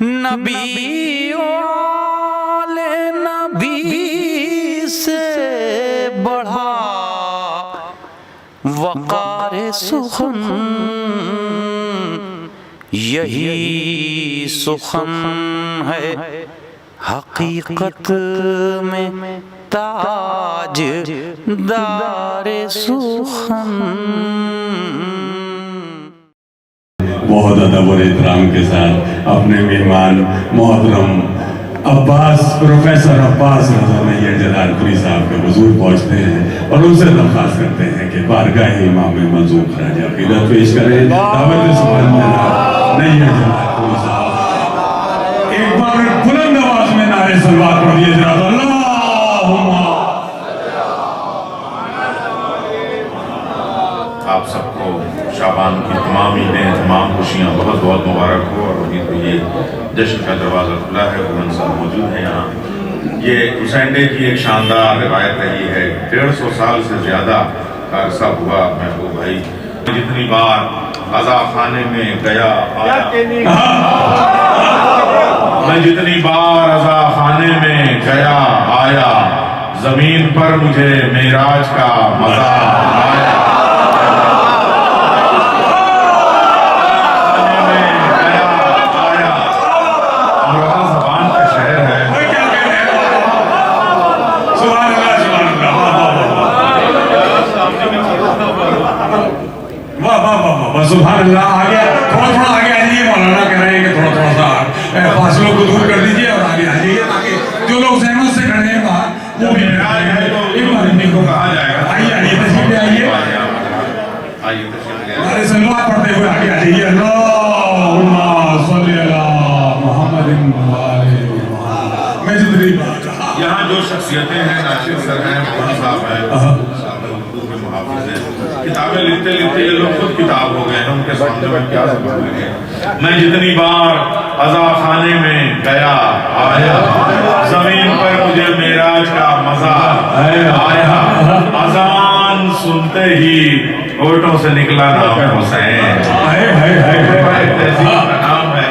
نبی والے نبی سے بڑھا وقار سخن یہی سخن ہے حقیقت میں تاج دار سخن۔ بہت ادب اور احترام کے ساتھ اپنے مہمان محترم عباس پروفیسر عباس رضا نیر جلال پوری صاحب کے حضور پہنچتے ہیں اور ان سے درخواست کرتے ہیں کہ بارگاہ امام منظور خراج عقیدت پیش کریں۔ دعوت سبحان اللہ نیر جلال پوری صاحب ایک بار بلند آواز میں نعرے صلوات پڑھیے جناب اللہم۔ آپ سب کو شعبان کی تمام عیدیں تمام خوشیاں بہت بہت مبارک ہو، اور ابھی تو یہ جشن کا دروازہ کھلا ہے، بلند صاحب موجود ہیں یہاں۔ یہ حسین ڈے کی ایک شاندار روایت رہی ہے، 150 سال سے زیادہ کا عرصہ ہوا محبوب بھائی جتنی بار عزا خانے میں گیا آیا، میں جتنی بار عزا خانے میں گیا آیا، زمین پر مجھے معراج کا مزہ آیا۔ سبحان اللہ۔ آگے تھوڑا آگے آئیے، مولانا کہہ رہے ہیں کہ تھوڑا سا فاصلوں کو دور کر دیجئے اور آگے آئیے تاکہ جو لوگ زحمت سے کھڑے ہیں باہر وہ بھی ایک بار ان کو کہا جائے گا۔ آئیے آئیے تشریف لے آئیے، نعرے صلوات پڑھتے ہوئے آگے آئیے۔ اللہم صلی علی محمد میں جتنی بات یہاں جو شخصیتیں ہیں، ناشر سر ہیں، مولانا صاحب ہیں، محافظ ہیں، کتابیں لکھتے لکھتے یہ لوگ خود کتاب ہو گئے ہیں، ان کے سامنے میں کیا سبب لگے۔ میں جتنی بار عزا خانے میں گیا آیا، زمین پر مجھے معراج کا مزہ آیا، اذان سنتے ہی ہونٹوں سے نکلا نام حسین، تہذیب کا نام ہے،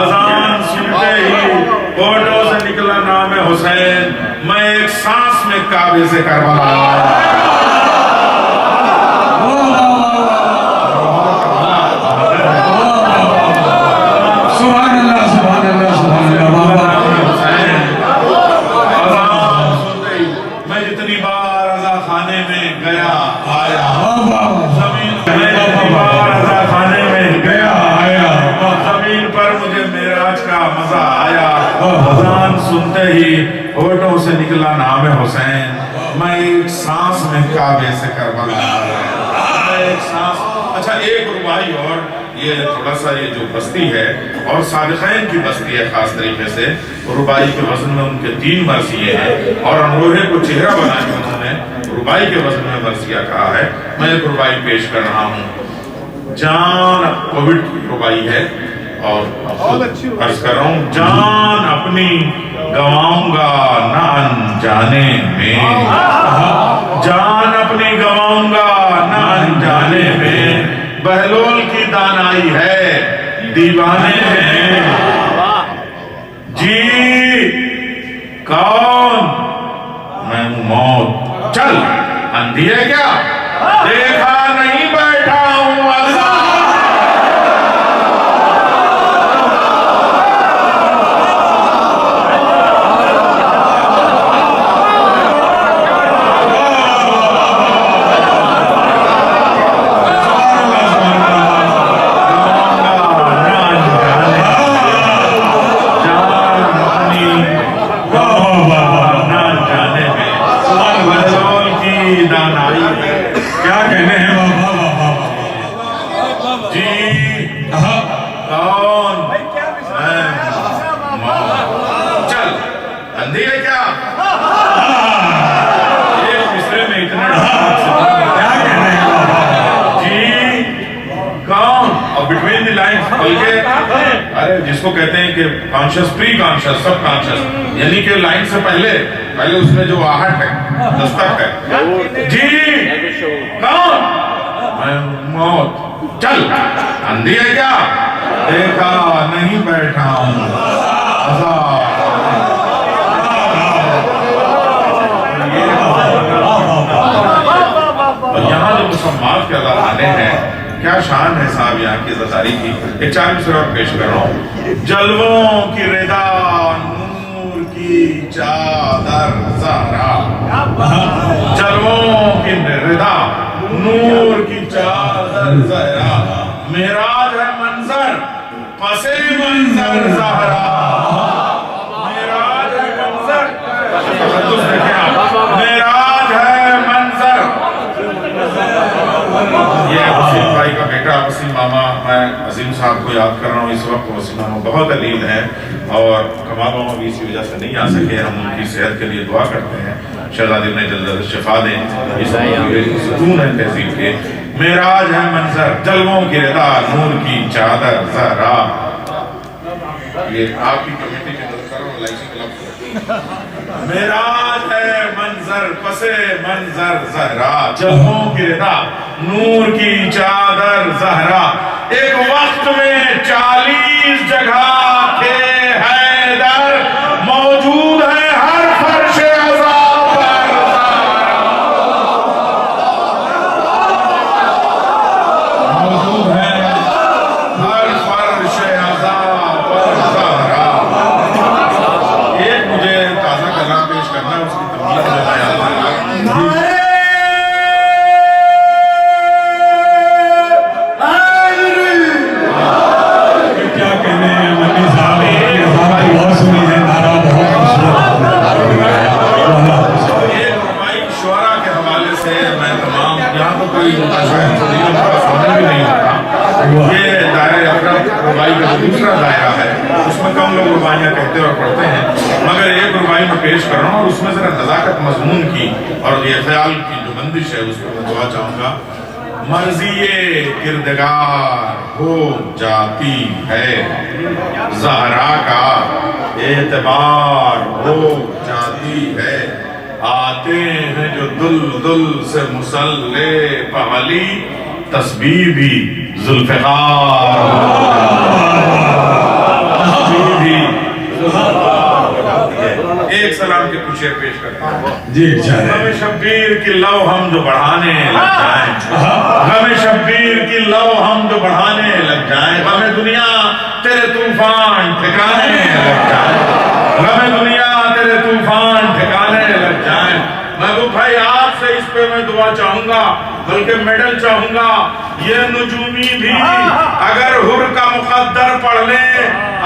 اذان سنتے ہی ہونٹوں سے نکلا نام حسین، میں ایک سانس میں کعبے سے کربلا آیا۔ سنتے ہی ہونٹوں سے نکلا نام حسین، میں ایک سانس میں کعبے سے کربلا آیا، ایک سانس۔ اچھا ایک ربائی اور یہ تھوڑا سا یہ جو بستی ہے اور صادقین کی بستی ہے خاص طریقے سے، ربائی کے وزن میں ان کے 3 مرثیے ہیں اور امروہے کو چہرہ بنا کے انہوں نے ربائی کے وزن میں مرثیہ کہا ہے۔ میں ایک ربائی پیش کر رہا ہوں، جان کووڈ کی ربائی ہے اور عرض کر رہا ہوں، جان اپنی گواؤں گا نہ انجانے میں، جان اپنی گواؤں گا نہ انجانے میں، بہلول کی دانائی ہے دیوانے میں، جی کون میں ہوں موت، چل اندھی ہے کیا دیکھا نہیں بیٹھا ہوں اللہ۔ جس کو کہتے ہیں کہ کانشس پری کانشس سب کانشس، یعنی کہ لائن سے پہلے اس میں جو آہٹ ہے دستک ہے، جی کون میں موت، چل اندھی ہے کیا دیکھا نہیں بیٹھا ہوں انصاف کے اللہ لانے ہیں. کیا شان ہے صاحب یہاں کی عزاداری کی. ایک 4 مصرے اور پیش کر رہا ہوں. جلووں کی ردا نور کی چادر زہرا. جلووں کی ردا نور کی چادر زہرا. معراج ہے منظر پس منظر زہرا. معراج ہے منظر. معراج ہے منظر. یہ وسیم بھائی کا بیٹا وسیم ماما، میں عظیم صاحب کو یاد کر رہا ہوں اس وقت. وسیم ماما بہت علیل ہیں اور کمال ماما بھی اسی وجہ سے نہیں آ سکے. ہم ان کی صحت کے لیے دعا کرتے ہیں. شہزادی نے جلد شفا دیں. اس ستون ہے تہذیب کے. معراج ہے منظر جلووں کی ردا نور کی چادر زہرا. یہ آپ کی کمیٹی کی نظر کر رہا ہوں لائسی کلب. معراج ہے منظر پس منظر زہرا. جلووں کی ردا نور کی چادر زہرا. ایک وقت میں 40 جگہ کے حیدر موجود ہے ہر فرش عزا پر. موجود ہے ہر فرش عزا پر زہرا. ایک مجھے تازہ کلام پیش کرنا ہے، اس کی تمہید جو ہے دوسرا دائرہ ہے، اس میں کم لوگ رباعیاں کہتے اور پڑھتے ہیں، مگر ایک رباعی میں پیش کر رہا ہوں اور اس میں ذرا نزاکت مضمون کی اور یہ خیال کی جو بندش ہے اس پر میں دعا چاہوں گا. مرضی کردگار ہو جاتی ہے زہرا کا اعتبار ہو جاتی ہے. آتے ہیں جو دل دل سے مسلح پہلی تسبیح بھی ذوالفقار. ایک سلام کے کچھ شعر پیش کرتا ہوں. غم شبیر کی لو ہم جو بڑھانے لگ جائیں. غم شبیر کی لو ہم جو بڑھانے لگ جائیں. غم دنیا تیرے طوفان ٹھکانے لگ جائیں. غم دنیا تیرے طوفان ٹھکانے لگ جائیں. محبوب بھائی آپ سے اس پہ میں دعا چاہوں گا بلکہ میڈل چاہوں گا. یہ نجومی بھی اگر حر کا مقدر پڑھ لے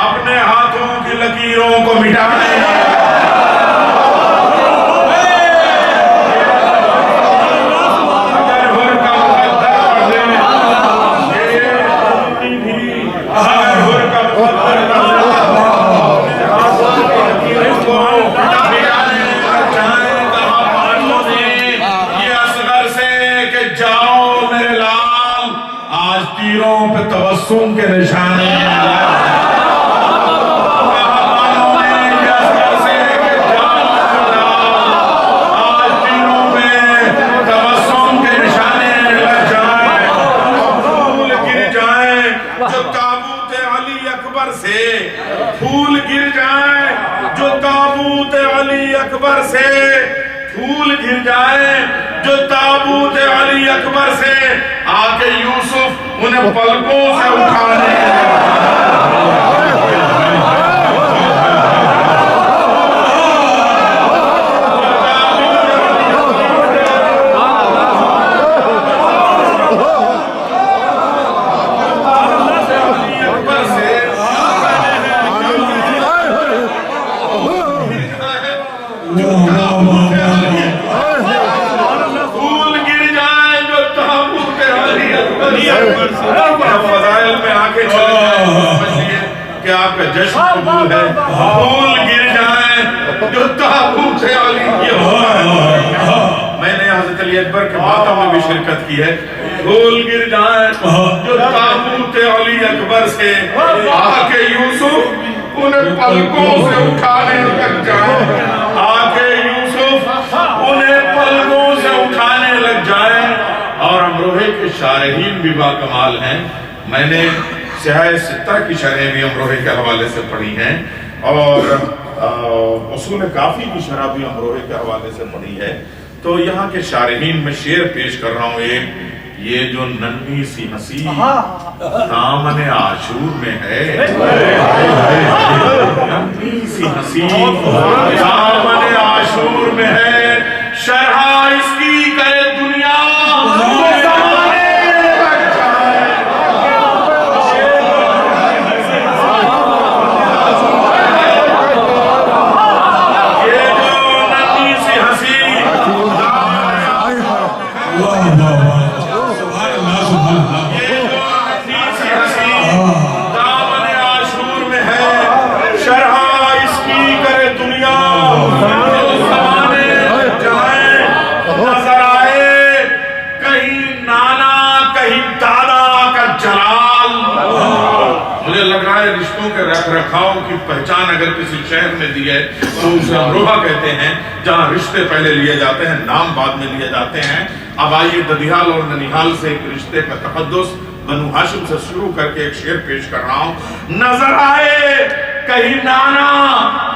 اپنے ہاتھوں کی لکیروں کو مٹانے. اگر حر کا مقدر پڑھ لے یہ نجومی بھی اگر حر کا مقدر پڑھ لے اپنے ہاتھوں کی لکیروں کو مٹانے لگ جائیں. جاؤ میرے لال آج تیروں پہ تبسم کے نشانے. آج تیروں پہ تبسم کے نشانے لگ جائیں. پھول گر جائیں جو تابوت علی اکبر سے. پھول گر جائیں جو تابوت علی اکبر سے. پھول گر جائیں جو تابوت علی اکبر سے. آکے یوسف انہیں پلکوں سے اٹھانے. فضائل میں آ کے چلے جائیں سمجھ لیے کہ آپ کا جشن قبول ہے. پھول گر جائیں جو تابوت علی. میں نے حضرت علی اکبر کے ماتم میں بھی شرکت کی ہے. پھول گر جائیں جو تابوت علی اکبر سے. آکے یوسف انہیں پلکوں سے اٹھانے لگ جائیں. آکے یوسف انہیں پلکوں سے اٹھانے لگ جائیں. اور امروہے کے شارحین بھی باکمال ہیں. میں نے سیاہ ستہ کی شرحیں بھی امروہے کے حوالے سے پڑھی ہیں اور اصول کافی کی شرح بھی امروہے کے حوالے سے پڑھی ہے. تو یہاں کے شارحین میں شعر پیش کر رہا ہوں ایک یہ جو ننھی سی ہنسی دامن عاشور میں ہے، ننھی سی ہنسی دامن عاشور میں ہے، شرح اس کی کرے دنیا رکھ رکھاؤ کی پہچان اگر کسی شہر میں دی ہے تو اسے امروہہ کہتے ہیں، جہاں رشتے پہلے لیے جاتے ہیں، نام بعد میں لیے جاتے ہیں۔ اب آئیے ددیال اور ننیحال سے ایک رشتے کا تقدس بنو ہاشم سے شروع کر کے ایک شعر پیش کر رہا ہوں۔ نظر آئے کہیں نانا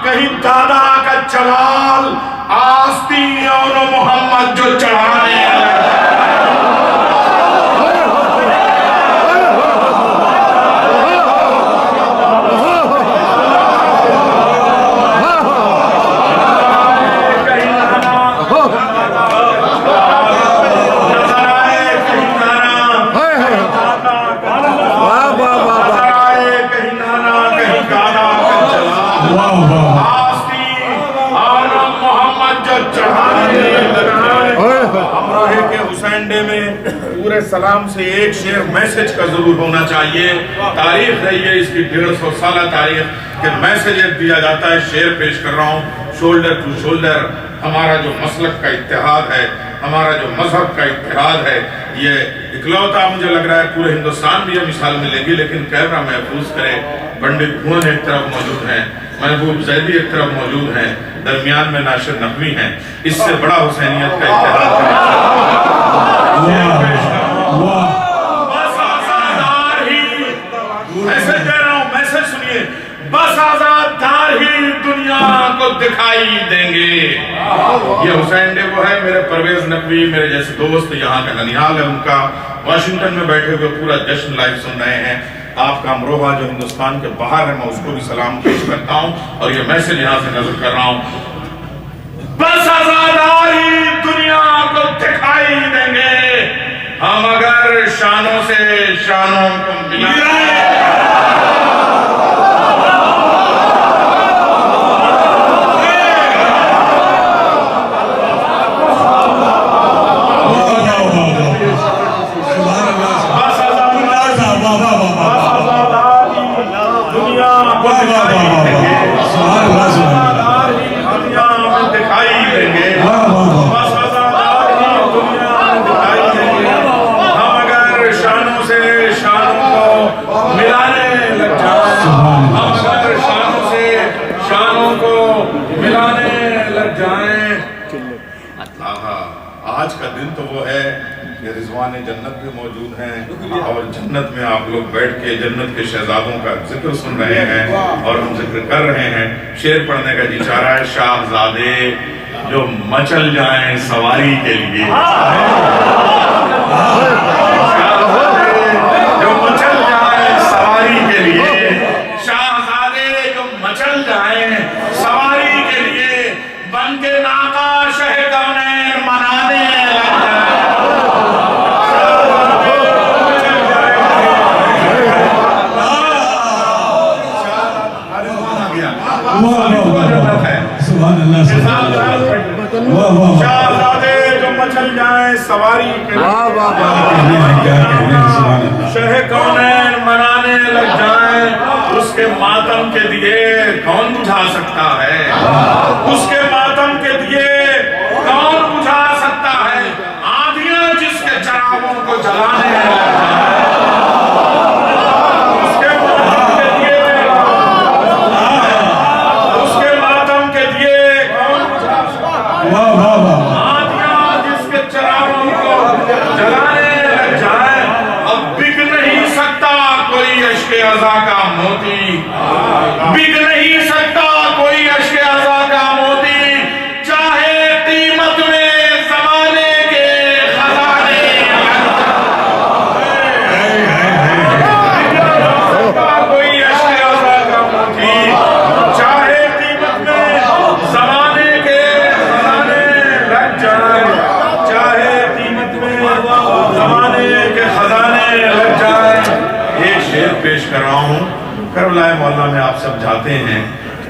کہیں دادا کا جلال، آستی اور محمد جو چڑھانے پورے سلام سے ایک شعر میسج کا ضرور ہونا چاہیے۔ تاریخ ہے یہ اس کی 150 سالہ تاریخ کہ میسج ایک دیا جاتا ہے، شعر پیش کر رہا ہوں۔ شولڈر ٹو شولڈر، ہمارا جو مسلک کا اتحاد ہے، ہمارا جو مذہب کا اتحاد ہے، یہ اکلوتا مجھے لگ رہا ہے پورے ہندوستان بھی یہ مثال ملے گی، لیکن کیمرہ محفوظ کرے۔ پنڈت بھون ایک طرف موجود ہیں، محبوب زیدی ایک طرف موجود ہیں، درمیان میں ناشر نقوی ہیں، اس سے بڑا حسینیت کا اتحاد بس آزادار ہی، میسج دے رہا ہوں، میسج سنیے، بس آزادار ہی دنیا کو دکھائی دیں گے۔ یہ حسین ڈے وہ ہے، میرے پرویز نقوی میرے جیسے دوست، یہاں کا ننیحال ہے ان کا، واشنگٹن میں بیٹھے ہوئے پورا جشن لائیو سن رہے ہیں۔ آپ کا امروہہ جو ہندوستان کے باہر ہے، میں اس کو بھی سلام پیش کرتا ہوں اور یہ میسج یہاں سے نظر کر رہا ہوں۔ بس آزادار ہی دنیا کو دکھائی دیں گے، ہم اگر شانوں سے شانوں کو ملائیں۔ آج کا دن تو وہ ہے کہ رضوان جنت بھی موجود ہیں اور جنت میں آپ لوگ بیٹھ کے جنت کے شہزادوں کا ذکر سن رہے ہیں اور ہم ذکر کر رہے ہیں۔ شعر پڑھنے کا جی چاہ رہا ہے، شاہزادے جو مچل جائیں سواری کے لیے، جو مچل جائیں سواری کے لیے، شاہزادے جو مچل جائیں سواری کے لیے، بن کے ناقا شہ کونین منانے لگ جائیں۔ شاہزادے جو مچل جائیں سواری کے شہ کونین منانے لگ جائیں، اس کے ماتم کے دیے کون بجھا سکتا ہے، اس کے ماتم کے دیے کون بجھا سکتا ہے، آندھیاں جس کے چراغوں کو جلانے لگ جائیں، اس کے ماتم کے دیے کون بجھا سکتا ہے، آندھیاں جس کے چراغوں کو جلانے لگ جائیں، اب بک نہیں سکتا کوئی اشک عزا کا موتی، بک نہیں سکتا کوئی اشک عزا کا موتی، چاہے قیمت میں زمانے کے خزانے آتے ہیں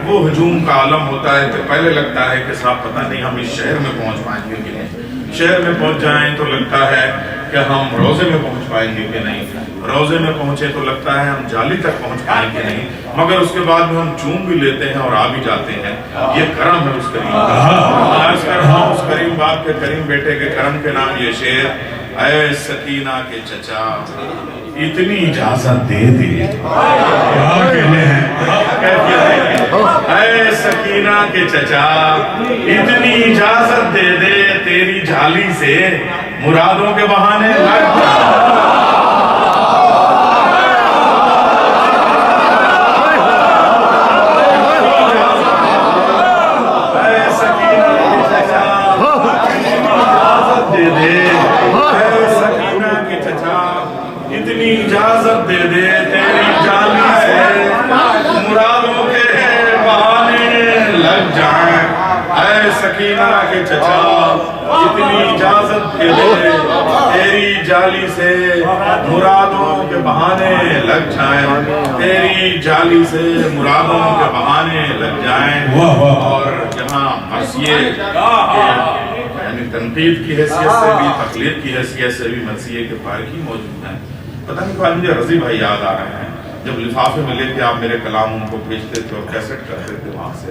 وہ ہجوم کا عالم ہوتا ہے تو پہلے لگتا ہے کہ صاحب پتہ نہیں ہم اس شہر میں پہنچ پائیں گے کہ نہیں، شہر میں پہنچ جائیں تو لگتا ہے کہ ہم روزے میں پہنچ پائیں گے کہ نہیں، روزے میں پہنچے تو لگتا ہے ہم جالی تک پہنچ پائیں گے نہیں، مگر اس کے بعد میں ہم چوم بھی لیتے ہیں اور آ بھی جاتے ہیں۔ یہ کرم ہے اس کریم کا، عرض کر رہا ہوں اس کریم باپ کے کریم بیٹے کے کرم کے نام یہ شعر، اے سکینہ کے چچا اتنی اجازت دے دے، اے سکینہ کے چچا اتنی اجازت دے دے، تیری جھالی سے مرادوں کے بہانے لگ جا۔ اجازت دے دے تیری جالی سے مرادوں کے بہانے لگ جائیں، اے سکینہ کے چچا اتنی اجازت دے دے تیری جالی سے مرادوں کے بہانے لگ جائیں، تیری جالی سے مرادوں کے بہانے لگ جائیں۔ اور جہاں مرثیے یعنی تنقید کی حیثیت سے بھی تخلیق کی حیثیت سے بھی مرثیے کے پارکی موجود ہیں۔ پتہ نہیں کہ مجھے رضی بھائی یاد آ رہے ہیں، جب لفافے میں لے کے آپ میرے کلام ان کو بھیجتے تھے اور کیسٹ کرتے تھے وہاں سے،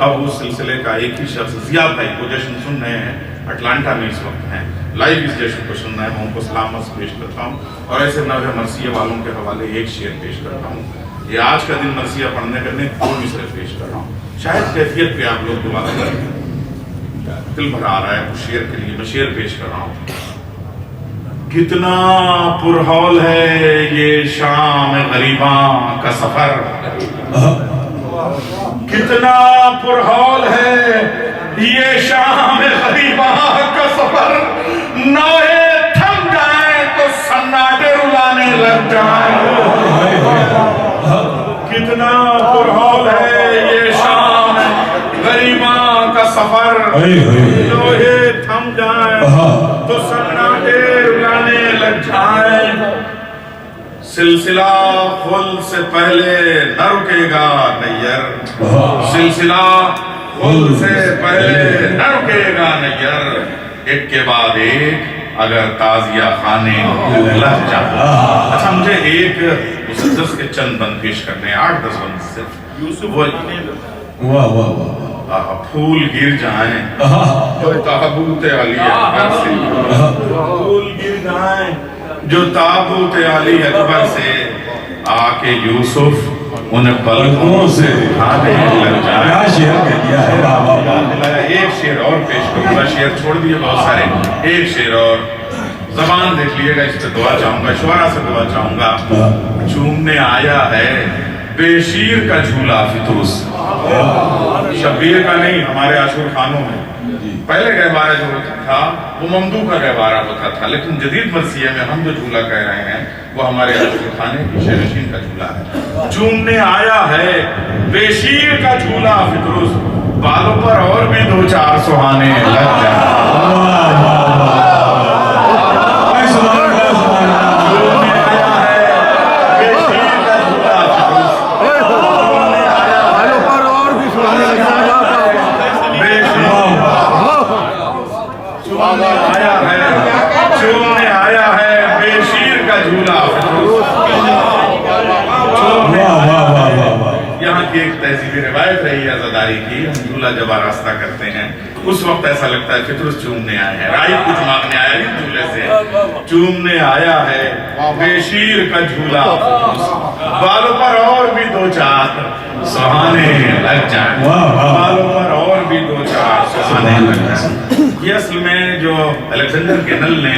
اب اس سلسلے کا ایک ہی شخص ضیاء بھائی کو جشن سن رہے ہیں، اٹلانٹا میں اس وقت ہیں، لائیو اس جشن کو سن رہے ہیں، میں ان کو سلامت پیش کرتا ہوں اور ایسے نوے مرثیہ والوں کے حوالے ایک شعر پیش کرتا ہوں۔ یہ آج کا دن مرثیہ پڑھنے کرنے 2 مصرے پیش کر رہا ہوں، شاید کیفیت پہ آپ لوگ دوبارہ کریں، دل بھر آ رہا ہے اس شعر کے لیے میں شعر پیش کر رہا ہوں۔ کتنا پرہول ہے یہ شام غریباں کا سفر، کتنا پرہول ہے یہ شام غریباں کا سفر، نوئے تھم جائیں تو سناٹے رلانے لگ جائیں، کتنا پرہول ہے یہ شام غریباں کا سفر، نوئے تھم جائیں تو سناٹے رلانے لگ جائیں، سلسلہ خل سے پہلے نہ رکے گا نیر، سلسلہ خل سے پہلے نہ رکے گا نیر، ایک کے بعد ایک اگر تازیہ خانے لگ جائیں۔ اچھا مجھے ایک مسدس کے چند بند پیش کرنے ہیں، 8-10 بند صرف۔ یوسف واہ واہ واہ، پھول گر جائیں جو تابوت علی اکبر سے، پھول گر جائیں جو تابوت علی اکبر سے، آ کے یوسف انہیں پلکوں سے اٹھانے لگ جائیں۔ ایک شعر اور پیش کروں گا، شعر چھوڑ دیے بہت سارے، ایک شعر اور زبان دیکھ لیے گا، اس پہ دعا چاہوں گا، شعرا سے دعا چاہوں گا۔ چومنے آیا ہے بے شیر کا جھولا فطرس، شبیر کا نہیں، ہمارے عاشور خانوں میں پہلے گہوارہ جو ہوتا تھا وہ ممدوح کا گہوارہ ہوتا تھا، لیکن جدید مرثیے میں ہم جو جھولا کہہ رہے ہیں وہ ہمارے عاشور خانے کی شہنشین کا جھولا ہے۔ چومنے آیا ہے بے شیر کا جھولا فطرس، بالوں پر اور بھی 2-4 سہانے لگ جائیں۔ چومنے آیا ہے بے شیر کا جھولا، یہاں کی ایک تہذیبی روایت رہی ہے عزاداری کی، ہم جھولا جب آراستہ کرتے ہیں اس وقت ایسا لگتا ہے فطرس چومنے آئے ہیں، رائی کچھ مانگنے آیا نہیں جھولے سے، چومنے آیا ہے بے شیر کا جھولا، بالوں پر اور بھی 2-4 سہانے لگ جائیں، بالوں پر اور بھی 2-4 سہانے لگ جائیں۔ یہ اصل میں جو الیگزینڈر گینل نے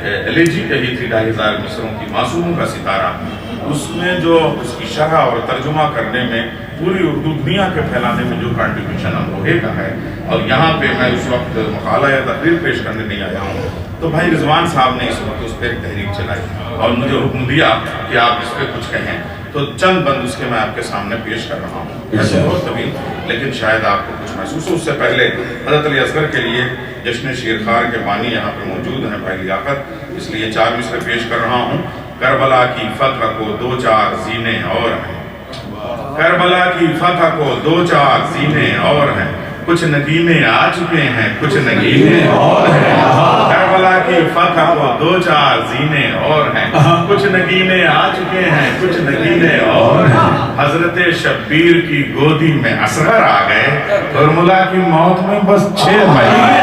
ایلیجی کہی تھی 2500 مصروں کی، معصوموں کا ستارہ، اس میں جو اس کی شرح اور ترجمہ کرنے میں پوری اردو دنیا کے پھیلانے میں جو کنٹریبیوشن امروہے کا ہے، اور یہاں پہ میں اس وقت مقالہ یا تقریر پیش کرنے نہیں آیا ہوں، تو بھائی رضوان صاحب نے اس وقت اس پہ ایک تحریک چلائی اور مجھے حکم دیا کہ آپ اس پہ کچھ کہیں، تو چند بند اس کے میں آپ کے سامنے پیش کر رہا ہوں، ایسے بہت طویل لیکن شاید آپ کو کچھ محسوس ہو۔ اس سے پہلے حضرت علی اصغر کے لیے جشن شیرخوار کے بانی یہاں پہ موجود ہیں بھائی لیاقت، اس لیے 4 مصرے پیش کر رہا ہوں۔ کربلا کی فتح کو 2-4 زینے اور ہیں، کربلا کی فتح کو دو چار سینے اور ہیں، کچھ نگینے آ چکے ہیں، کچھ نگینے اور ہیں۔ کربلا کی فتح کو دو چار زینے اور ہیں، کچھ نگینے آ چکے ہیں، کچھ نگینے اور ہیں۔ حضرت شبیر کی گودی میں اصغر آ گئے، کربلا کی موت میں بس 6 مہینے۔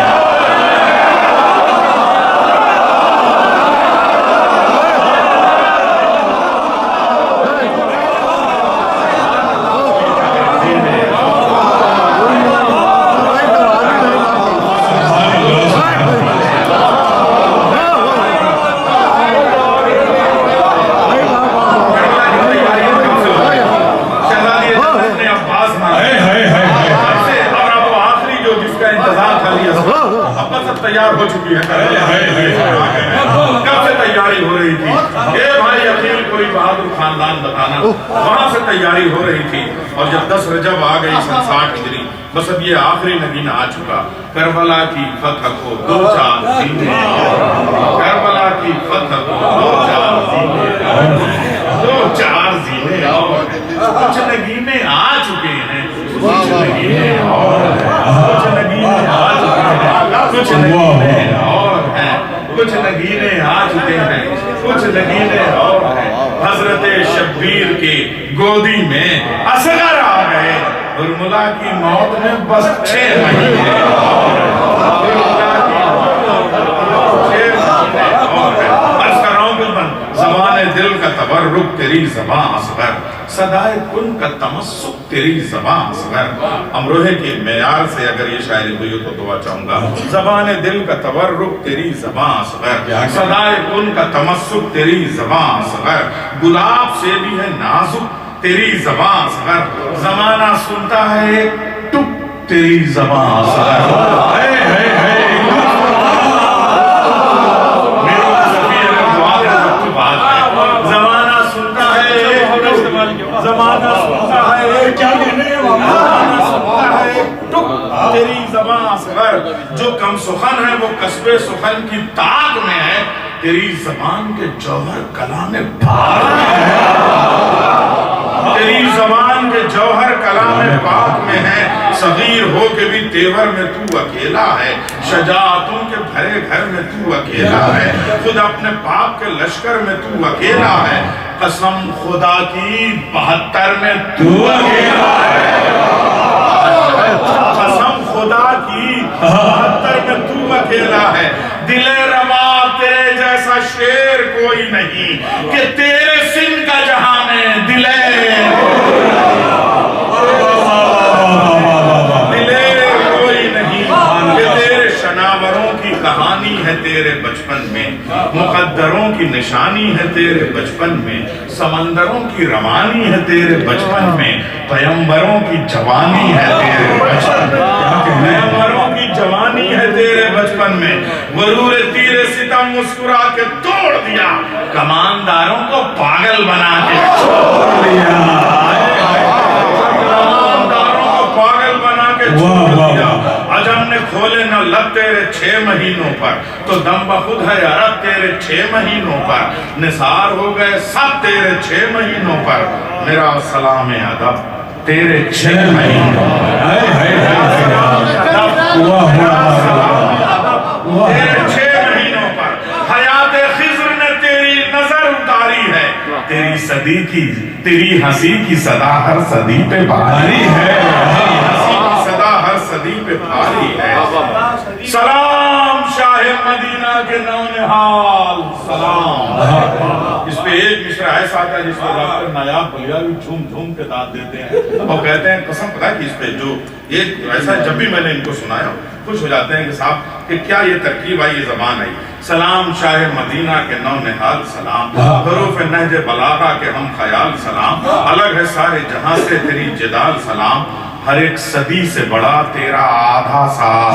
تیار ہو چکی ہے، کب سے تیاری ہو رہی تھی؟ اے بھائی عقیل کوئی بہادر خاندان بتانا، وہاں سے تیاری ہو رہی تھی۔ اور جب 10 رجب آ گئی سن 60 ہجری، بس اب یہ آخری نگینہ آ چکا، کربلا کی فتح کو دو چار سینے اور، کربلا کی فتح کو دو چار سینے اور، دو چار سینے اور، کچھ نگینے آ چکے ہیں، کچھ نگینے اور ہیں، کچھ نگینے آ چکے ہیں، کچھ نگینے اور ہیں، کچھ نگینے آ چکے ہیں، کچھ نگینے اور ہیں۔ حضرت شبیر کے گودی میں اصغر آ گئے، ارملا کی موت میں بس 6 مہینے اور ہیں۔ زبان دل کا تبرک تیری زبان اصغر، صدائے کن کا تمسک تیری زبان اصغر۔ امروہے کے معیار سے اگر یہ شاعری ہوئی تو دعا چاہوں گا، زبان دل کا تبرک تیری زبان اصغر، صدائے کن کا تمسک تیری زبان اصغر، گلاب سے بھی ہے نازک تیری زبان اصغر، زمانہ سنتا ہے ایک ٹک تیری زبان اصغر۔ زمانہ سنتا ہے کیا کہنے ہیں، زمانہ سنتا ہے ٹک تیری زبان اصغر، جو کم سخن ہے وہ قصب سخن کی تاک میں ہے، تیری زبان کے جوہر کلام پاک میں ہے، تیری زبان کے جوہر کلام پاک میں ہے۔ صغیر ہو کے بھی تیور میں تو اکیلا ہے، شجاعتوں کے بھرے گھر میں تو اکیلا ہے، خود اپنے پاک کے لشکر میں تو اکیلا ہے، قسم خدا کی 72 میں تو اکیلا ہے، قسم خدا کی 72 میں تو اکیلا ہے، دل روا تیرے جیسا شیر کوئی نہیں، کہ تیرے سن کا جہاں میں دلے کوئی نہیں، کہ تیرے شناوروں کی کہانی ہے تیرے بچپن میں، مقدروں کی نشانی ہے تیرے بچپن میں، سمندروں کی روانی ہے تیرے بچپن میں، پیمبروں کی جوانی ہے تیرے بچپن میں، پیمبروں کی جوانی ہے تیرے بچپن میں، غرور تیر ستم مسکرا کے توڑ دیا، کمانداروں کو پاگل بنا کے چھوڑ دیا، کمانداروں کو پاگل بنا کے چھوڑ دیا، عجم نے کھولے نہ لب تیرے 6 مہینوں پر، تو دم بخود ہے عرب تیرے 6 مہینوں پر، نثار ہو گئے سب تیرے 6 مہینوں پر، میرا سلام ادب تیرے 6 مہینوں پر، تیرے 6 مہینوں پر، حیات خضر نے تیری نظر اتاری ہے، تیری صدی کی تیری ہنسی کی صدا ہر صدی پہ بھاری ہے، تیری ہنسی کی صدا ہر صدی پہ بھاری ہے۔ سلام شاہ مدینہ کے نونہال سلام۔ اس پہ ایک مصرع ایسا آتا ہے جس پہ ڈاکٹر نایاب بلیاوی جھوم جھوم کے داد دیتے ہیں، وہ کہتے ہیں قسم خدا کی اس پہ جو ایک ایسا جب بھی میں نے ان کو سنایا خوش ہو جاتے ہیں کہ صاحب کہ کیا یہ ترکیب آئی، یہ زبان آئی۔ سلام شاہ مدینہ کے نونہال سلام، حروف نہج بلاغہ کے ہم خیال سلام، الگ ہے سارے جہاں سے تیری جدال سلام، ہر ایک صدی سے بڑا تیرا آدھا سال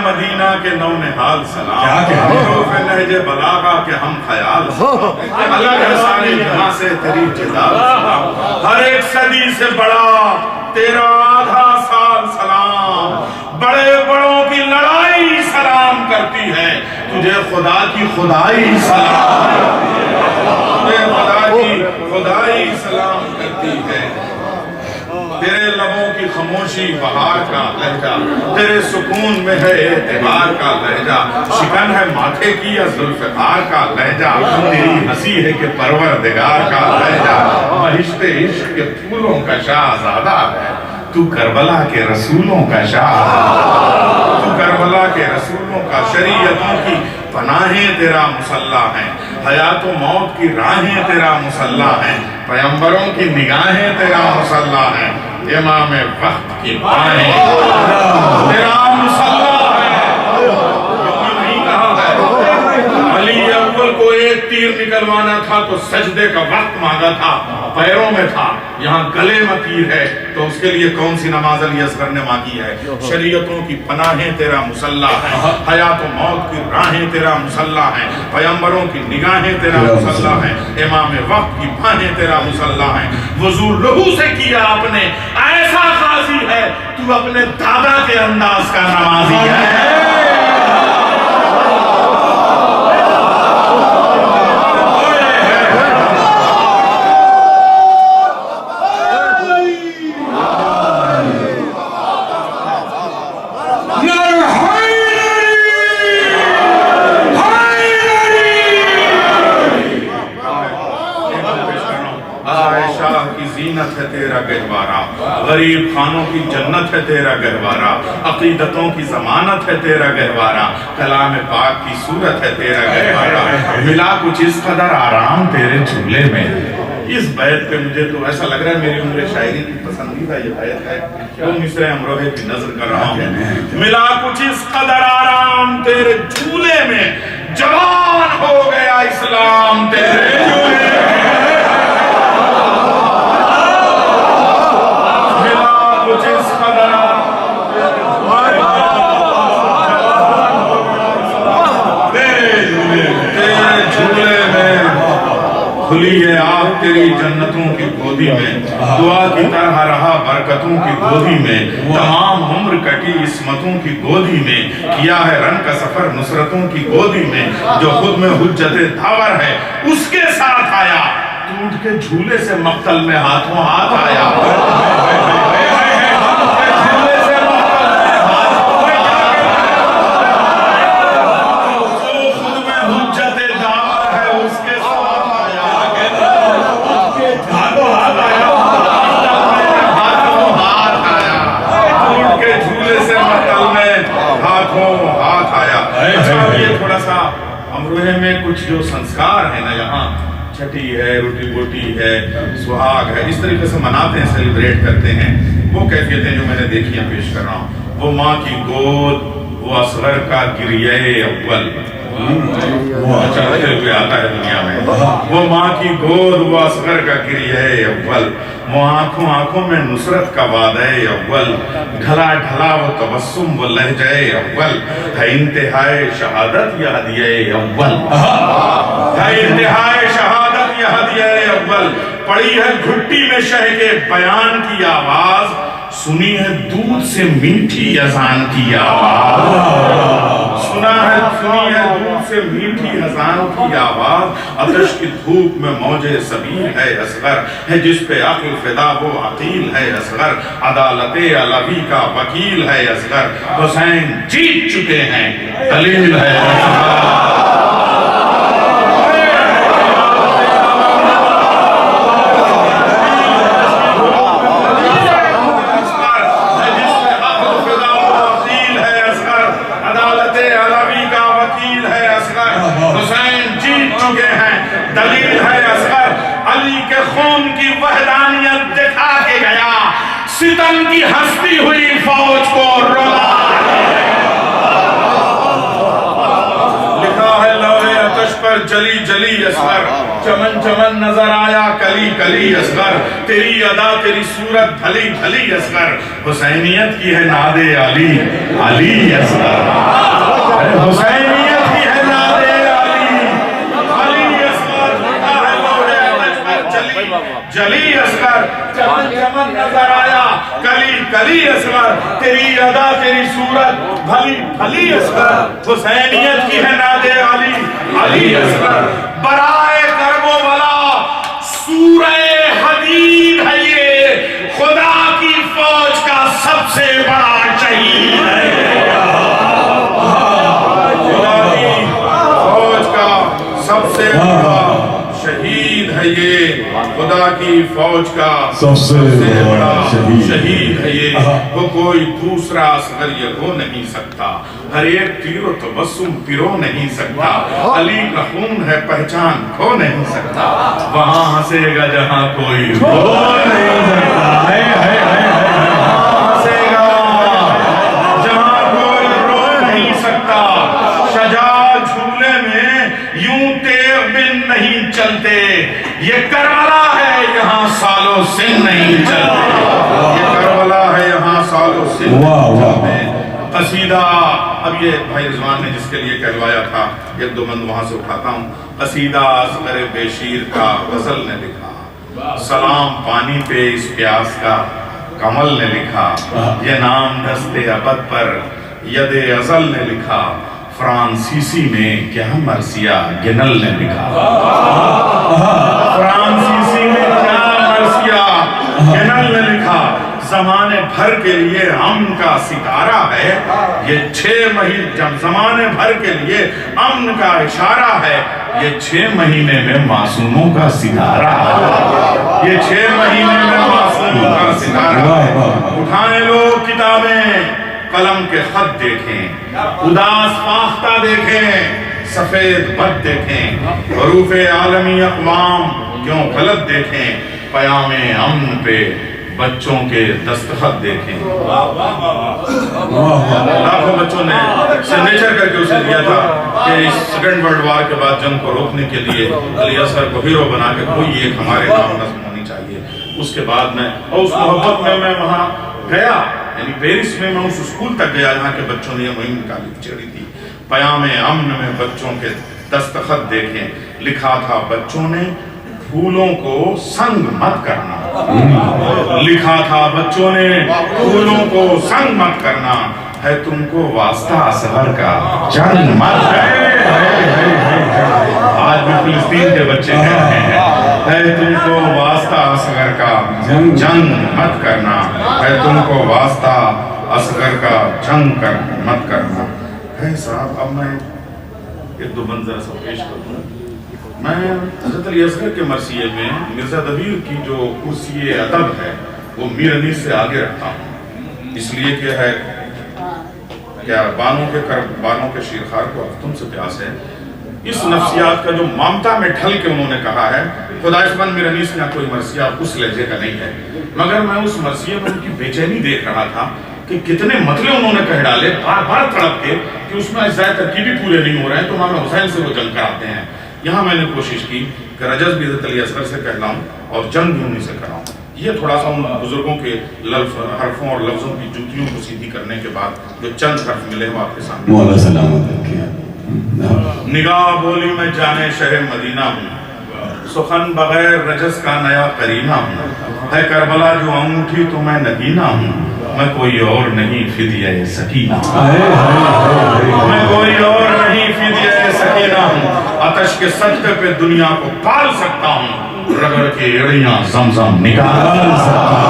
مدینہ کے نونہال سلام، کیا کہتے ہیں؟ حروف نہج بلاغہ کے ہم خیال سلام، الگ ہے ساری جہاں سے تیری جدال سلام، ہر ایک صدی سے بڑا تیرا آدھا سال سلام، بڑے بڑوں کی لڑائی سلام کرتی ہے، تجھے خدا کی خدائی سلام، تجھے خدا کی خدائی سلام کرتی ہے، تیرے لبوں کی خاموشی بہار کا لہجہ، تیرے سکون میں ہے اعتبار کا لہجہ، شکن ہے ماتھے کی یا ذوالفقار کا لہجہ، تیری ہنسی ہے کہ پروردگار کا لہجہ، بہشت عشق کے پھولوں کا شاہزادہ ہے، تو کربلا کے رسولوں کا شاہزادہ، تو کربلا کے رسولوں کا، شریعتوں کی پناہیں تیرا مسلح ہیں، حیات و موت کی راہیں تیرا مسلح ہیں، پیغمبروں کی نگاہیں تیرا مسلح ہیں، امام وقت کی بائیں تیرا مسلح ہے، کیوں نہیں کہا ہے علی اول کو ایک تیر نکلوانا تھا تو سجدے کا وقت مانگا تھا، پیروں میں تھا، یہاں گلے میں تیر ہے تو اس کے لیے کون سی نماز علی اصغر نے مانگی ہے، شریعتوں کی پناہیں تیرا مسلح ہے، حیات و موت کی راہیں تیرا مسلح ہیں، پیغمبروں کی نگاہیں تیرا مسلح ہیں، امام وقت کی بائیں تیرا مسلح ہیں، وضو لہو سے کیا آپ نے ایسا قاضی ہے، تو اپنے دادا کے انداز کا نمازی ہے، زینت ہے تیرا گہوارہ، غریب خانوں کی جنت ہے تیرا گہوارہ، عقیدتوں کی ضمانت ہے تیرا گہوارہ، کلام پاک کی صورت ہے تیرا گہوارہ، ملا کچھ اس قدر آرام تیرے جھولے میں، اس بیت پہ مجھے تو ایسا لگ رہا ہے میری عمر شاعری کی پسندیدہ یہ بیت ہے، تو مصرع امروہے کی نظر کر رہا ہوں، ملا کچھ اس قدر آرام تیرے جھولے میں، جوان ہو گیا اسلام تیرے جھولے میں، کھلی ہے آپ تیری جنتوں کی گودی میں، دعا کی طرح رہا برکتوں کی گودی میں، تمام عمر کٹی عصمتوں کی گودی میں، کیا ہے رن کا سفر نصرتوں کی گودی میں، جو خود میں حجت داور ہے اس کے ساتھ آیا، ٹوٹ کے جھولے سے مقتل میں ہاتھوں ہاتھ آیا، امروہے میں کچھ جو سنسکار ہیں نا یہاں، چھٹی ہے، روٹی بوٹی ہے، سہاگ ہے، اس طریقے سے مناتے ہیں، سیلیبریٹ کرتے ہیں، وہ کیفیتیں جو میں نے دیکھی ہیں پیش کر رہا ہوں، وہ ماں کی گود، وہ اصغر کا گریہ اول، چلتے ہوئے آتا ہے دنیا میں، وہ ماں کی گود، وہ اصغر کا گریہ اول، وہ آنکھوں آنکھوں میں نصرت کا وعدہ اول، ڈھلا ڈھلا وہ تبسم وہ لہجہ اول، ہے انتہائی شہادت یہ ہدیہ اول، ہے انتہائی شہادت یہ ہدیہ اول، پڑی ہے گھٹی میں شہ کے بیان کی آواز، سنی ہے دودھ سے میٹھی اذان کی آواز، سنی ہے دودھ سے میٹھی اذان کی آواز، آتش کی دھوپ میں موج سبیل ہے اصغر، ہے جس پہ عقل فدا وہ عقیل ہے اصغر، عدالت علوی کا وکیل ہے اصغر، حسین جیت چکے ہیں دلیل ہے اصغر، دلیل ہے اصغر، علی کے خون کی وحدانیت دکھا کے گیا، ستم کی ہستی ہوئی فوج کو رلا، لکھا ہے لوح آتش پر اصغر جلی جلی اصغر چمن چمن نظر آیا کلی کلی اصغر تیری ادا تیری صورت بھلی بھلی اصغر حسینیت کی ہے ناد علی علی اصغر حسینیت کی ہے ناد علی علی اصغر جلی اصغر چمن چمن نظر آیا کلی کلی اصغر تیری ادا تیری صورت بھلی بھلی اصغر حسینیت کی ہے ناد علی علی اصغر برائے کرب و بلا سورہ حدید ہے یہ خدا کی فوج کا سب سے بڑا شہید ہے خدا کی فوج کا سب سے بڑا شہید ہے یہ خدا کی فوج کا سب سے بڑا شہید ہے یہ وہ کوئی دوسرا اصغر یہ ہو نہیں سکتا ہر ایک تیر و تبسم پرو نہیں سکتا علی کا خون ہے پہچان کھو نہیں سکتا وہاں ہنسے گا جہاں کوئی رو نہیں سکتا ہنسے گا جہاں کوئی رو نہیں سکتا شجاع جھولے میں یوں تیغ بن نہیں چلتے یہ کربلا ہے یہاں سالو سن نہیں چلتے یہ کربلا ہے یہاں سالو سن نہیں چلتے قصیدہ اب یہ بھائی رضوان نے جس کے لیے کہلوایا تھا ایک دو بند وہاں سے اٹھاتا ہوں قصیدہ اصغر بشیر کا غزل نے لکھا سلام پانی پہ اس پیاس کا کمل نے لکھا یہ نام دست ابد پر ید ازل نے لکھا فرانسیسی میں کیا مرثیہ گنل نے لکھا فرانسیسی میں کیا مرثیہ گنل نے لکھا زمانے بھر کے لیے امن کا ستارہ ہے یہ 6 مہینے زمانے بھر کے لیے امن کا اشارہ ہے یہ 6 مہینے میں معصوموں کا ستارہ ہے یہ 6 مہینے میں معصوموں کا ستارہ ہے اٹھائیں لوگ کتابیں قلم کے خط دیکھیں اداس فاختہ دیکھیں سفید بد دیکھیں حروف عالمی اقوام کیوں غلط دیکھیں پیام امن پہ بچوں کے دستخط دیکھیں لاکھوں بچوں نے سگنیچر کر کے اسے دیا تھا کہ اس سیکنڈ ورلڈ وار کے بعد جنگ کو روکنے کے لیے علی اصغر کو ہیرو بنا کے کوئی ایک ہمارے نام نظم ہونی چاہیے اس کے بعد میں اور اس محبت میں وہاں گیا یعنی پیرس میں اس اسکول تک گیا جہاں کے بچوں نے یہ مہم نکالی چڑھی تھی پیام امن میں بچوں کے دستخط دیکھیں لکھا تھا بچوں نے پھولوں کو سنگ مت کرنا لکھا تھا بچوں نے پھولوں کو سنگ مت کرنا ہے تم کو واسطہ اصغر کا جنگ مت آج بھی فلسطین کے بچے کہتے ہیں ہے تم کو واسطہ اصغر کا جنگ مت کرنا ہے تم کو واسطہ اصغر کا جنگ مت کرنا ہے صاحب اب میں ایک دو منظر سا پیش کروں میں حضرت علی اصغر کے مرثیے میں مرزا دبیر کی جو کرسی ادب ہے وہ میر انیس سے آگے رکھتا ہوں اس لیے کہ ہے کیا بانوں کے شیرخوار کو اب تم سے پیاس ہے اس نفسیات کا جو مامتا میں ڈھل کے انہوں نے کہا ہے خدائشمند میر انیس نے کوئی مرثیہ اس لہجے کا نہیں ہے مگر میں اس مرثیے میں ان کی بے چینی دیکھ رہا تھا کہ کتنے مطلب انہوں نے کہہ ڈالے بار بار تڑپ کے کہ اس میں اجزائے ترکیبی پورے نہیں ہو رہے ہیں تو امام حسین سے وہ جنگ کراتے ہیں یہاں میں نے کوشش کی کہ رجز بھی حضرت علی اصغر سے کہلاؤں اور جنگ بھی انہیں سے کراؤں یہ تھوڑا سا ان بزرگوں کے حرفوں اور لفظوں کی جوتیوں کو سیدھی کرنے کے بعد جو چند حرف ملے وہ آپ کے سامنے مولا سلامت نگاہ بولی میں جانے شہر مدینہ ہوں سخن بغیر رجز کا نیا قرینہ ہوں ہے کربلا جو انگوٹھی تو میں نگینہ ہوں میں کوئی اور نہیں فدیہ سکینہ میں کوئی اور نہیں فدیہ سکینہ ہوں آتش کے صدقے پہ دنیا کو پال سکتا ہوں رگڑ کے ایڑیاں زمزم نکال سکتا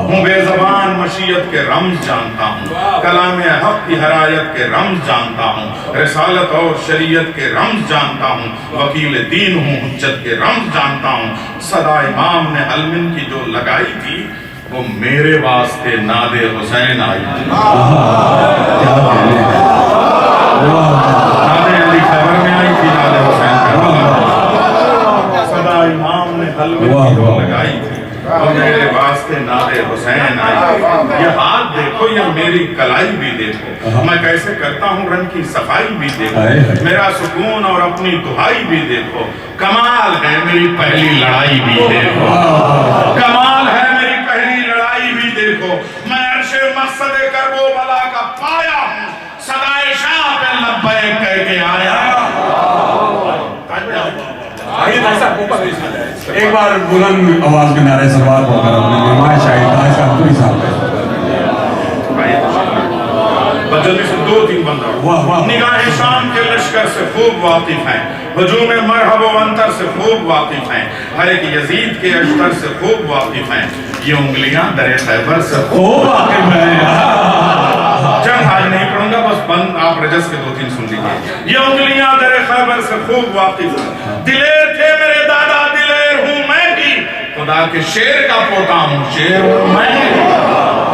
ہوں بے زبان مشیت کے رمز جانتا ہوں کلام حق کی حرایت کے رمز جانتا ہوں رسالت اور شریعت کے رمز جانتا ہوں وکیل دین ہوں حجت کے رمز جانتا ہوں صدا امام نے علمن کی جو لگائی تھی وہ میرے واسطے ناد حسین آئی تھی ناد علی خبر میں آئی تھی ناد حسین صدا امام نے علمن کی جو لگائی تھی اور میرے واسطے ناد حسین آئی یہ ہاتھ دیکھو یہ میری کلائی بھی دیکھو، میں کیسے کرتا ہوں رن کی صفائی بھی دیکھو، میرا سکون اور اپنی دہائی بھی دیکھو، کمال ہے میری پہلی لڑائی بھی دیکھو، کمال ہے میری پہلی لڑائی بھی دیکھو، میں عرش مقصد کرب و بلا کا پایا ہوں، صدائے شاہ پہ لبیک کہہ کے آیا۔ ایک بار بلند آواز میں نعرہ سلوات پڑھ کر اپنے مہمان شاہد تاج قادری صاحب کا جلدی سے دو تین بندہ نگاہ شام کے لشکر سے خوب واقف ہیں، ہجوم مرحب و انتر سے خوب واقف ہیں، ہر ایک یزید کے اشتر سے خوب واقف ہیں، یہ انگلیاں در خیبر سے خوب واقف ہیں۔ جنگ آج نہیں پڑھوں گا، بس بند آپ رجس کے دو تین سن لیجیے۔ یہ انگلیاں در خیبر سے خوب واقف ہیں، دلیر تھے میرے دادا، دلیر ہوں میں بھی، خدا کے شیر کا پوتا ہوں، شیر ہوں میں،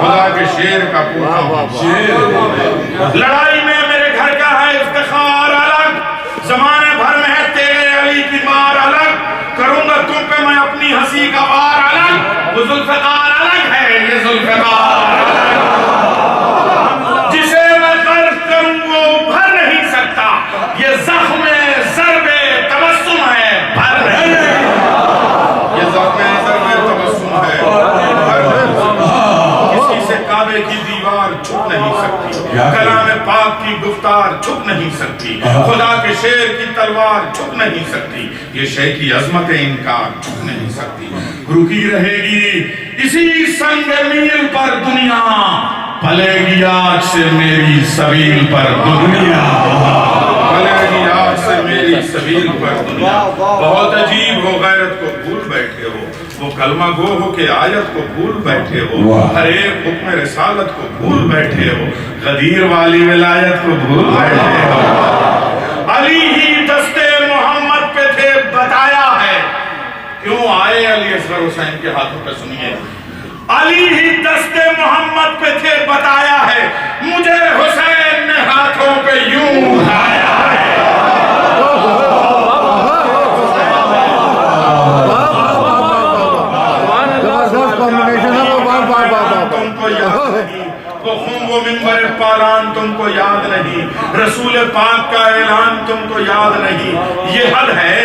خدا کے شیر کا پوتا ہوں، شیر۔ لڑائی میں میرے گھر کا ہے افتخار الگ، زمانے بھر میں ہے تیرے علی کی مار الگ، کروں گا تم پہ میں اپنی ہنسی کا وار الگ، وہ ذوالفقار الگ ہے، یہ ذوالفقار الگ، جسے میں غرض کروں وہ بھر نہیں سکتا، یہ زخم ضرب تبسم ہے، بھر نہیں سکتا، یہ زخم ضرب تبسم ہے، بھر نہیں سکتا، کسی سے کعبے کی دیوار چھپ نہیں سکتی، کلام پاک کی گفتار چھپ نہیں سکتی، خدا کے شیر کی تلوار چھپ نہیں سکتی، یہ شے کی عظمت انکار چھپ نہیں سکتی، رکی رہے گی اسی سنگ میل پر دنیا، پلے گی آج سے میری سبیل پر دنیا، پلے گی آج سے میری سبیل پر دنیا۔ بہت عجیب ہو، غیرت کو بھول بیٹھے ہو، وہ کلمہ گو ہو کہ آیت کو بھول بیٹھے ہو، ہر ایک حکم رسالت کو بھول بیٹھے ہو، غدیر والی ولایت کو بھول بیٹھے ہو۔ علی ہی دستے محمد پہ تھے بتایا ہے، کیوں آئے علی اصغر حسین کے ہاتھوں پہ سنیے، علی ہی دستے محمد پہ تھے بتایا ہے، مجھے حسین نے ہاتھوں پہ یوں اٹھایا ہے۔ تم کو یاد نہیں وہ خون وہ منبر پالان تم کو یاد نہیں، رسول پاک کا اعلان تم کو یاد نہیں، یہ حد ہے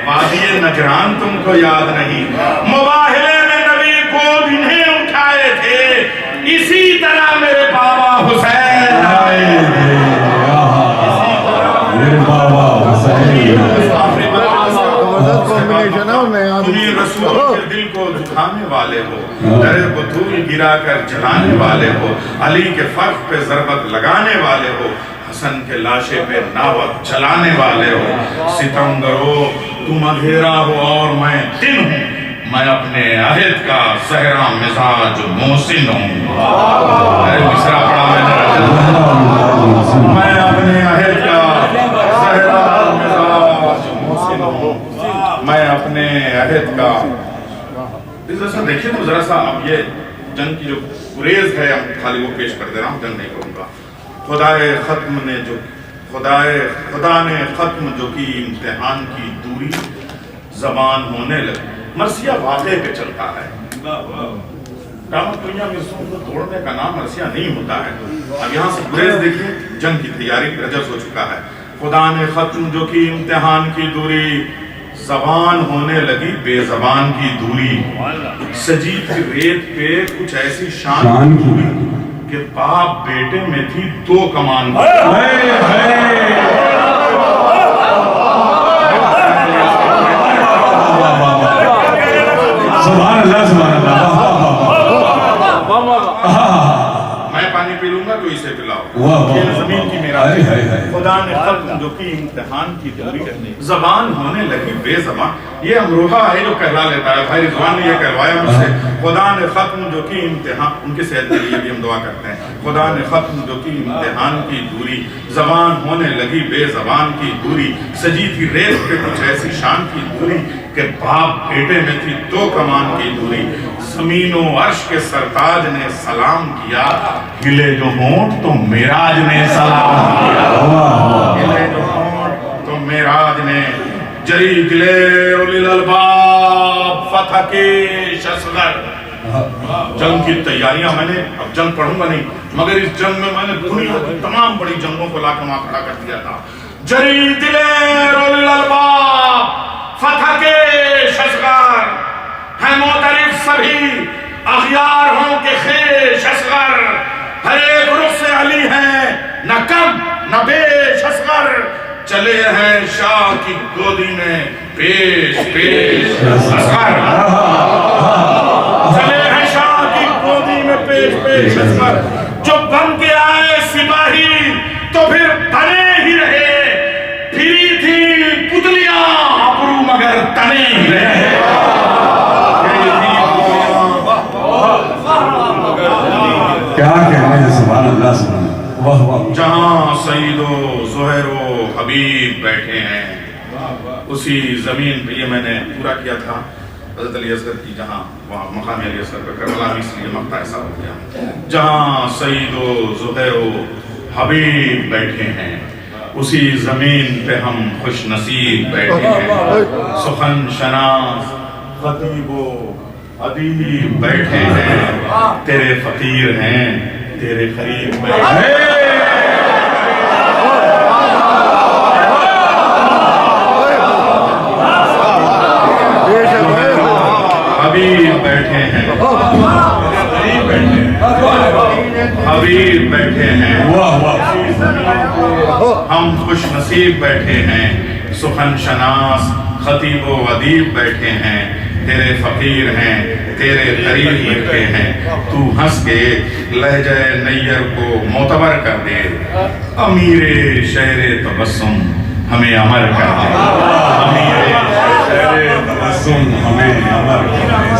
وادی نجران تم کو یاد نہیں، مباہلے میں نبی کو انہیں اٹھائے تھے، اسی طرح میرے بابا حسین آئے تھے، میرے بابا حسین تمہیں رسول کے دل کو دکھانے والے ہو، در بطول گرا کر جلانے والے ہو، علی کے فرق پہ ضربت لگانے والے ہو، حسن کے لاشے پہ ناوت چلانے والے ہو، ستمگرو تم اندھیرا ہو اور میں دن ہوں، میں اپنے عہد کا زہرا مزاج محسن ہوں، مصرع پڑھا میں نے، میں اپنے عہد کا زہرا مزاج محسن ہوں، میں اپنے عہد کا، اس طرح دیکھیں تو ذرا سا اب یہ جنگ کی جو گریز ہے خالی وہ پیش کر دے رہا ہوں، جنگ نہیں کروں گا۔ خدا نے ختم جو کی امتحان کی دوری، زبان ہونے لگی، مرثیہ واقعے پہ چلتا ہے، قیامت دنیا میں رسول کو توڑنے کا نام مرثیہ نہیں ہوتا ہے۔ اب یہاں سے گریز دیکھیں، جنگ کی تیاری رجب ہو چکا ہے، خدا نے ختم جو کی امتحان کی دوری، زبان ہونے لگی بے زبان کی دوری، سجی کی ریت پہ کچھ ایسی شان کی کہ باپ بیٹے میں تھی دو کمان کی، سبحان اللہ سبحان اللہ، میں پانی پی لوں گا تو اسے پلاؤ، یہ زمین کی میرا خدا نے ختم جو کی امتحان کی دوری، زبان ہونے لگی بے زبان، یہ امروہہ ہے جو کہلا لیتا ہے، بھائی رضوان نے یہ کہلوایا مجھ سے، خدا نے ختم جو کی امتحان، ان کے صحت کے لیے بھی ہم دعا کرتے ہیں، خدا نے ختم جو کی امتحان کی دوری، زبان ہونے لگی بے زبان کی دوری، سجی تھی ریت پہ کچھ ایسی شان کی دوری کہ باپ بیٹے میں تھی دو کمان کی دوری، زمین و عرش کے سرتاج نے سلام کیا، ہلے جو ہونٹ تو معراج نے سلام کیا، ہلے جو ہونٹ تو معراج نے، جری گلے اولی الالباب فتح کے شسغر، جنگ کی تیاریاں میں نے، اب جنگ پڑھوں گا نہیں، مگر اس جنگ میں نے دنیا کی تمام بڑی جنگوں کو لا کے وہاں کھڑا کر دیا تھا. جری دلیر اولی الالباب فتح کے ششغار ہیں معترف سبھی، اغیار ہوں کے خیش اصغر، ہر ایک رخ سے علی ہیں نہ کم نہ بیش اصغر، چلے ہیں شاہ کی گودی میں پیش پیش اصغر، چلے ہیں شاہ کی گودی میں پیش پیش اصغر. جو بن کے آئے سپاہی تو پھر بنے ہی رہے، پھری تھی پتلیاں ابرو مگر تنے ہی رہے. کیا کہنے ہیں، سبحان اللہ سبحان اللہ، واہ واہ. جہاں سعید و زہیر و حبیب بیٹھے ہیں اسی زمین پہ، یہ میں نے پورا کیا تھا حضرت علی اصغر کی، جہاں وہاں مقام علی اصغر پہ کربلا میں، اس لیے مقطع ایسا ہو گیا. جہاں سعید و زہیر و حبیب بیٹھے ہیں اسی زمین پہ ہم خوش نصیب بیٹھے ہیں. سخن شناس خطیب و ادیب بیٹھے ہیں، تیرے فقیر ہیں تیرے قریب بیٹھے ہیں. حبیب بیٹھے ہیں، حبیب بیٹھے ہیں، ہم خوش نصیب بیٹھے ہیں. سخن شناس خطیب و ادیب بیٹھے ہیں، تیرے فقیر ہیں تیرے قریب بیٹھے ہیں. تو ہنس کے لہجہ نیر کو معتبر کر دے، امیر شہر تبسم ہمیں امر کر دے، امیر شہر تبسم ہمیں امر کر دے.